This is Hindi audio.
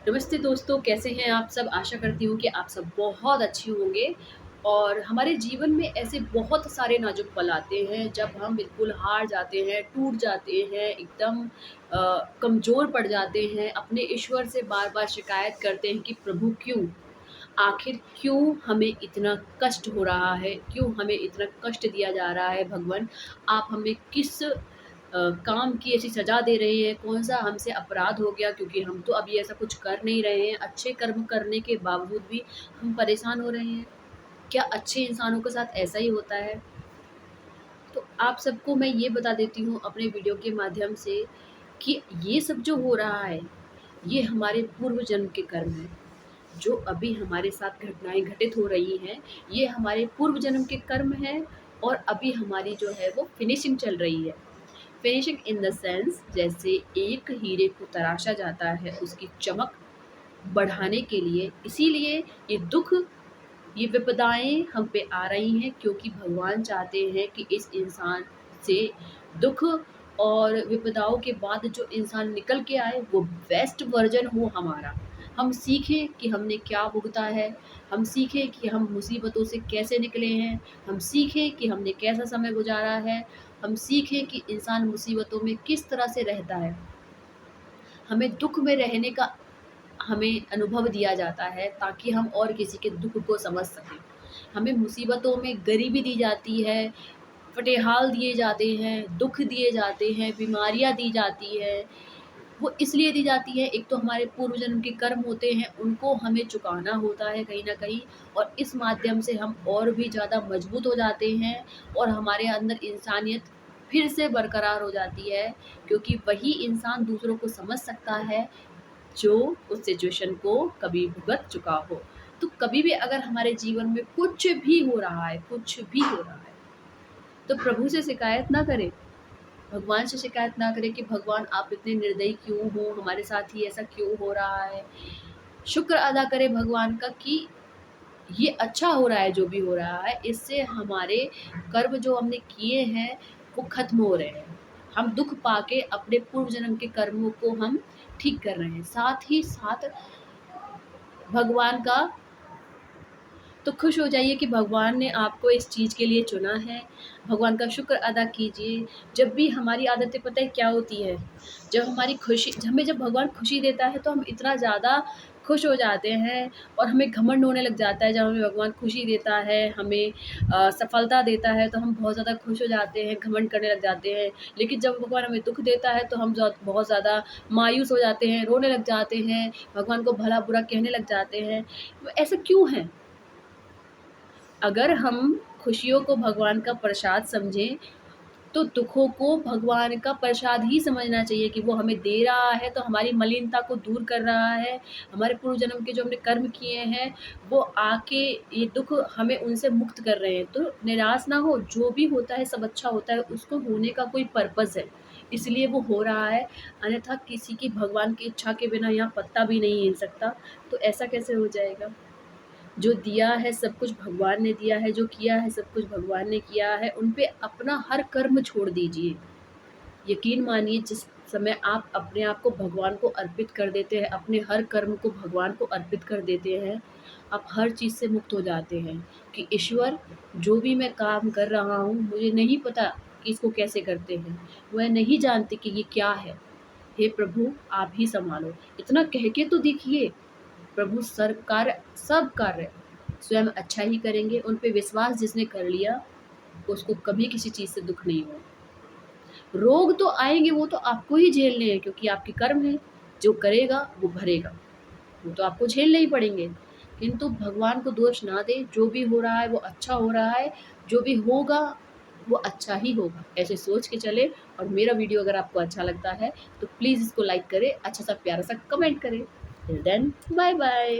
नमस्ते दोस्तों, कैसे हैं आप सब? आशा करती हूँ कि आप सब बहुत अच्छे होंगे। और हमारे जीवन में ऐसे बहुत सारे नाजुक पल आते हैं जब हम बिल्कुल हार जाते हैं, टूट जाते हैं, एकदम कमज़ोर पड़ जाते हैं, अपने ईश्वर से बार-बार शिकायत करते हैं कि प्रभु क्यों? आखिर क्यों हमें इतना कष्ट हो रहा है? क्यों हमें इतना कष्ट दिया जा रहा है भगवन? आप हमें किस काम की ऐसी सज़ा दे रहे हैं? कौन-सा हमसे अपराध हो गया? क्योंकि हम तो अभी ऐसा कुछ कर नहीं रहे हैं, अच्छे कर्म करने के बावजूद भी हम परेशान हो रहे हैं। क्या अच्छे इंसानों के साथ ऐसा ही होता है? तो आप सबको मैं ये बता देती हूँ अपने वीडियो के माध्यम से कि ये सब जो हो रहा है, ये हमारे पूर्व जन्म के कर्म हैं। जो अभी हमारे साथ घटनाएँ घटित हो रही हैं, ये हमारे पूर्व जन्म के कर्म हैं और अभी हमारी जो है वो फिनिशिंग चल रही है। फिनिशिंग इन द सेंस, जैसे एक हीरे को तराशा जाता है उसकी चमक बढ़ाने के लिए, इसीलिए ये दुःख, ये विपदाएँ हम पे आ रही हैं क्योंकि भगवान चाहते हैं कि इस इंसान से दुःख और विपदाओं के बाद जो इंसान निकल के आए वो बेस्ट वर्ज़न हो हमारा। हम सीखें कि हमने क्या भुगता है, हम सीखें कि हम मुसीबतों से कैसे निकले हैं, हम सीखें कि हमने कैसा समय गुज़ारा है, हम सीखें कि इंसान मुसीबतों में किस तरह से रहता है। हमें दुःख में रहने का हमें अनुभव दिया जाता है ताकि हम और किसी के दुःख को समझ सकें। हमें मुसीबतों में गरीबी दी जाती है, फटेहाल दिए जाते हैं, दुःख दिए जाते हैं, बीमारियाँ दी जाती है। वो इसलिए दी जाती है, एक तो हमारे पूर्व जन्म के कर्म होते हैं, उनको हमें चुकाना होता है कहीं न कहीं, और इस माध्यम से हम और भी ज़्यादा मजबूत हो जाते हैं और हमारे अंदर इंसानियत फिर से बरकरार हो जाती है, क्योंकि वही इंसान दूसरों को समझ सकता है जो उस सिचुएशन को कभी भुगत चुका हो। तो कभी भी अगर हमारे जीवन में कुछ भी हो रहा है, कुछ भी हो रहा है, तो प्रभु से शिकायत ना करें, भगवान से शिकायत ना करें कि भगवान आप इतने निर्दयी क्यों हो, हमारे साथ ही ऐसा क्यों हो रहा है। शुक्र अदा करें भगवान का कि ये अच्छा हो रहा है जो भी हो रहा है, इससे हमारे कर्म जो हमने किए हैं वो ख़त्म हो रहे हैं। हम दुःख पाके अपने पूर्व जन्म के कर्मों को हम ठीक कर रहे हैं। साथ ही साथ भगवान का तो खुश हो जाइए कि भगवान ने आपको इस चीज़ के लिए चुना है। भगवान का शुक्र अदा कीजिए। जब भी हमारी आदतें पता है क्या होती है? जब हमारी खुशी हमें जब भगवान खुशी देता है तो हम इतना ज़्यादा खुश हो जाते हैं और हमें घमंड होने लग जाता है। जब हमें भगवान खुशी देता है, हमें सफलता देता है तो हम बहुत ज़्यादा खुश हो जाते हैं, घमंड करने लग जाते हैं। लेकिन जब भगवान हमें दुःख देता है तो हम बहुत ज़्यादा मायूस हो जाते हैं, रोने लग जाते हैं, भगवान को भला-बुरा कहने लग जाते हैं। ऐसा क्यों है? अगर हम खुशियों को भगवान का प्रसाद समझें, तो दुखों को भगवान का प्रसाद ही समझना चाहिए कि वो हमें दे रहा है, तो हमारी मलिनता को दूर कर रहा है। हमारे पूर्व जन्म के जो हमने कर्म किए हैं, वो आके ये दुःख हमें उनसे मुक्त कर रहे हैं। तो निराश ना हो, जो भी होता है सब अच्छा होता है, उसको होने का कोई पर्पज़ है, इसलिए वो हो रहा है। अन्यथा किसी की भगवान की इच्छा के बिना यहाँ पत्ता भी नहीं हिल सकता, तो ऐसा कैसे हो जाएगा? जो दिया है सब कुछ भगवान ने दिया है, जो किया है सब कुछ भगवान ने किया है, उन पे अपना हर कर्म छोड़ दीजिए। यकीन मानिए जिस समय आप अपने आप को भगवान को अर्पित कर देते हैं, अपने हर कर्म को भगवान को अर्पित कर देते हैं, आप हर चीज़ से मुक्त हो जाते हैं कि ईश्वर, जो भी मैं काम कर रहा हूँ, मुझे नहीं पता कि इसको कैसे करते हैं। मैं नहीं जानती कि ये क्या है। हे प्रभु आप ही सँभालो। इतना कह के तो देखिए, प्रभु सब कार्य स्वयं अच्छा ही करेंगे। उन पे विश्वास जिसने कर लिया, उसको कभी किसी चीज़ से दुःख नहीं होगा। रोग तो आएँगे, वो तो आपको ही झेलने हैं क्योंकि आपके कर्म हैं। जो करेगा वो भरेगा, वो तो आपको झेलने ही पड़ेंगे। किंतु भगवान को दोष ना दें, जो भी हो रहा है वो अच्छा हो रहा है, जो भी होगा वो अच्छा ही होगा। ऐसे सोच के चलें। और मेरा वीडियो अगर आपको अच्छा लगता है तो प्लीज़ इसको लाइक करें, अच्छा-सा प्यारा-सा कमेंट करें। Till then bye bye.